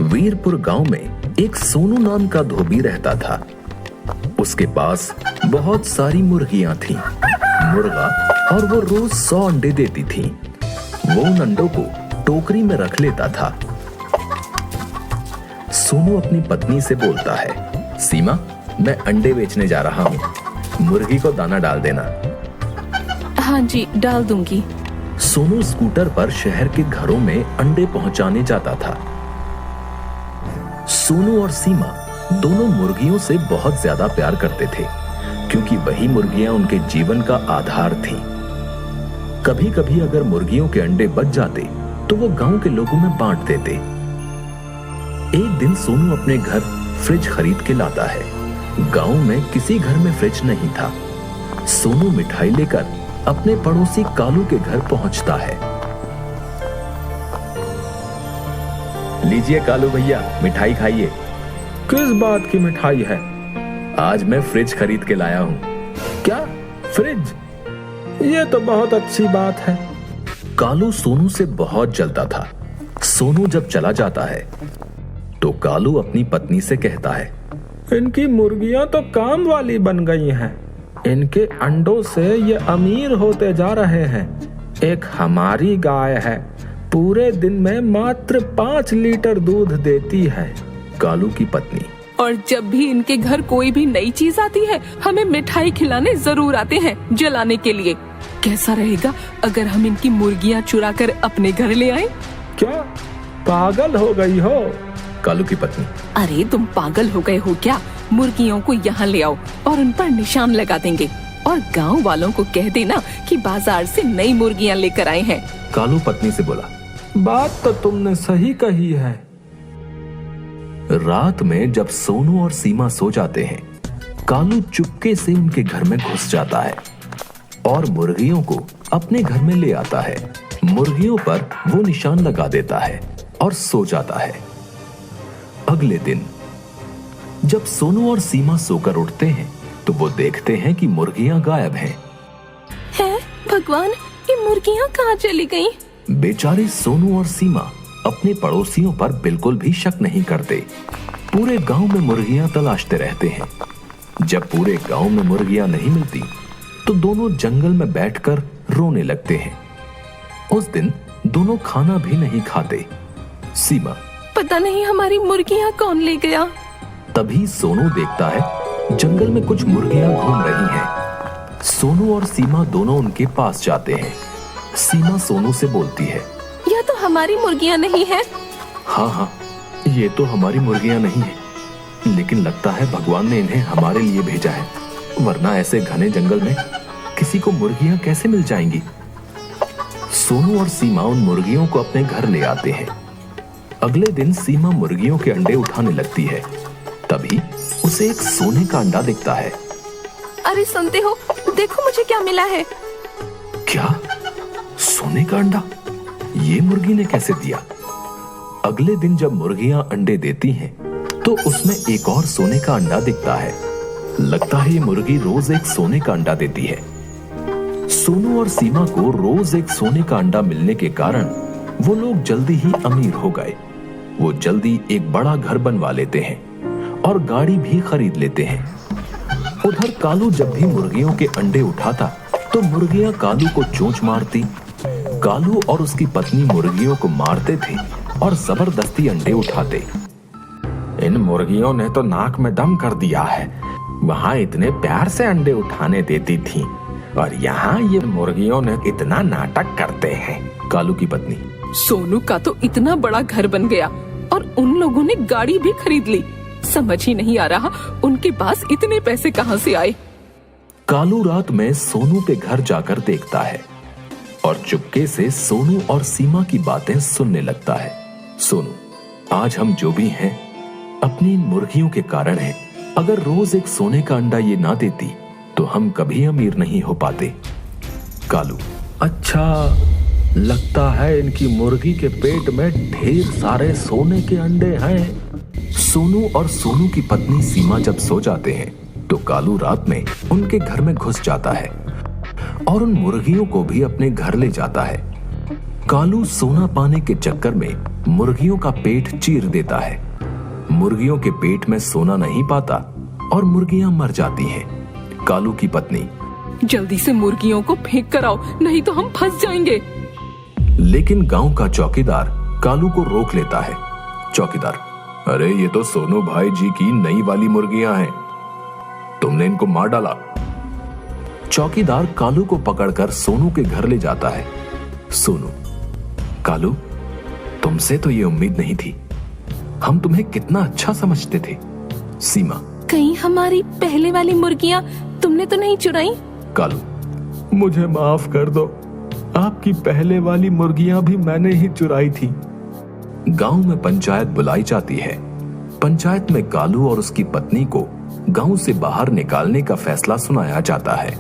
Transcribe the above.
वीरपुर गांव में एक सोनू नाम का धोबी रहता था। उसके पास बहुत सारी मुर्गियां थीं, मुर्गा, और वो रोज 100 अंडे देती थीं। वो उन अंडों को टोकरी में रख लेता था। सोनू अपनी पत्नी से बोलता है, सीमा, मैं अंडे बेचने जा रहा हूँ, मुर्गी को दाना डाल देना। हाँ जी, डाल दूंगी। सोनू स्कूटर पर शहर के घरों में अंडे पहुंचाने जाता था। सोनू और सीमा दोनों मुर्गियों से बहुत ज्यादा प्यार करते थे, क्योंकि वही मुर्गियां उनके जीवन का आधार थीं। कभी कभी अगर मुर्गियों के अंडे बच जाते तो वो गांव के लोगों में बांट देते। एक दिन सोनू अपने घर फ्रिज खरीद के लाता है। गांव में किसी घर में फ्रिज नहीं था। सोनू मिठाई लेकर अपने पड़ोसी कालू के घर पहुंचता है। लीजिए कालू भैया, मिठाई खाइए। किस बात की मिठाई है? आज मैं फ्रिज खरीद के लाया हूं। क्या फ्रिज? ये तो बहुत अच्छी बात है। कालू सोनू से बहुत जलता था। सोनू जब चला जाता है तो कालू अपनी पत्नी से कहता है, इनकी मुर्गियां तो काम वाली बन गई हैं। इनके अंडों से ये अमीर होते जा रहे हैं। एक हमारी गाय है, पूरे दिन में मात्र 5 लीटर दूध देती है। कालू की पत्नी, और जब भी इनके घर कोई भी नई चीज आती है, हमें मिठाई खिलाने जरूर आते हैं जलाने के लिए। कैसा रहेगा अगर हम इनकी मुर्गियां चुरा कर अपने घर ले आए? क्या पागल हो गई हो? कालू की पत्नी, अरे तुम पागल हो गए हो क्या? मुर्गियों को यहाँ ले आओ और उन पर निशान लगा देंगे, और गांव वालों को कह देना कि बाजार से नई मुर्गियां लेकर आए हैं। कालू पत्नी से बोला, बात तो तुमने सही कही है। रात में जब सोनू और सीमा सो जाते हैं, कालू चुपके से उनके घर में घुस जाता है और मुर्गियों को अपने घर में ले आता है। मुर्गियों पर वो निशान लगा देता है और सो जाता है। अगले दिन जब सोनू और सीमा सोकर उठते हैं तो वो देखते हैं कि मुर्गियां गायब हैं। भगवान, ये मुर्गियां कहाँ चली गईं? बेचारे सोनू और सीमा अपने पड़ोसियों पर बिल्कुल भी शक नहीं करते। पूरे गांव में मुर्गियां तलाशते रहते हैं। जब पूरे गांव में मुर्गियां नहीं मिलती तो दोनों जंगल में बैठकर रोने लगते हैं। उस दिन दोनों खाना भी नहीं खाते। सीमा, पता नहीं हमारी मुर्गियां कौन ले गया। तभी सोनू देखता है जंगल में कुछ मुर्गियां घूम रही हैं। सोनू और सीमा दोनों उनके पास जाते हैं। सीमा सोनू से बोलती है, यह तो हमारी मुर्गियां नहीं है। हाँ, ये तो हमारी मुर्गियां नहीं है, लेकिन लगता है भगवान ने इन्हें हमारे लिए भेजा है, वरना ऐसे घने जंगल में किसी को मुर्गियां कैसे मिल जाएंगी। सोनू और सीमा उन मुर्गियों को अपने घर ले आते हैं। अगले दिन सीमा मुर्गियों के अंडे उठाने लगती है। तभी उसे एक सोने का अंडा दिखता है। अरे सुनते हो, देखो मुझे क्या मिला है। क्या? सोने का अंडा? ये मुर्गी ने कैसे दिया? अगले दिन जब मुर्गियां अंडे देती हैं तो उसमें एक और सोने का अंडा दिखता है। लगता है ये मुर्गी रोज एक सोने का अंडा देती है। सोनू और सीमा को रोज एक सोने का अंडा मिलने के कारण वो लोग जल्दी ही अमीर हो गए। वो जल्दी एक बड़ा घर बनवा लेते हैं और गाड़ी भी खरीद लेते हैं। उधर कालू जब भी मुर्गियों के अंडे उठाता तो मुर्गियां कालू को चोंच मारती। कालू और उसकी पत्नी मुर्गियों को मारते थे और जबरदस्ती अंडे उठाते। इन मुर्गियों ने तो नाक में दम कर दिया है। वहां इतने प्यार से अंडे उठाने देती थी और यहाँ ये मुर्गियों ने इतना नाटक करते हैं। कालू की पत्नी, सोनू का तो इतना बड़ा घर बन गया और उन लोगों ने गाड़ी भी खरीद ली। समझ ही नहीं आ रहा उनके पास इतने पैसे कहाँ से आए। कालू रात में सोनू के घर जाकर देखता है और चुपके से सोनू और सीमा की बातें सुनने लगता है। सोनू, आज हम जो भी हैं अपनी इन मुर्गियों के कारण हैं। अगर रोज एक सोने का अंडा ये ना देती तो हम कभी अमीर नहीं हो पाते। कालू, अच्छा, लगता है इनकी मुर्गी के पेट में ढेर सारे सोने के अंडे हैं। सोनू और सोनू की पत्नी सीमा जब सो जाते हैं तो कालू रात में उनके घर में घुस जाता है और उन मुर्गियों को भी अपने घर ले जाता है। कालू सोना पाने के चक्कर में मुर्गियों का पेट चीर देता है। मुर्गियों के पेट में सोना नहीं पाता और मुर्गियां मर जाती हैं। कालू की पत्नी, जल्दी से मुर्गियों को फेंक कर आओ, नहीं तो हम फंस जाएंगे। लेकिन गांव का चौकीदार कालू को रोक लेता है। चौकीदार, अरे ये तो सोनू भाई जी की नई वाली मुर्गियां हैं, तुमने इनको मार डाला। चौकीदार कालू को पकड़कर सोनू के घर ले जाता है। सोनू, कालू, तुमसे तो ये उम्मीद नहीं थी, हम तुम्हें कितना अच्छा समझते थे। सीमा, कहीं हमारी पहले वाली मुर्गियां तुमने तो नहीं चुराई? कालू, मुझे माफ कर दो, आपकी पहले वाली मुर्गियां भी मैंने ही चुराई थी। गांव में पंचायत बुलाई जाती है। पंचायत में कालू और उसकी पत्नी को गांव से बाहर निकालने का फैसला सुनाया जाता है।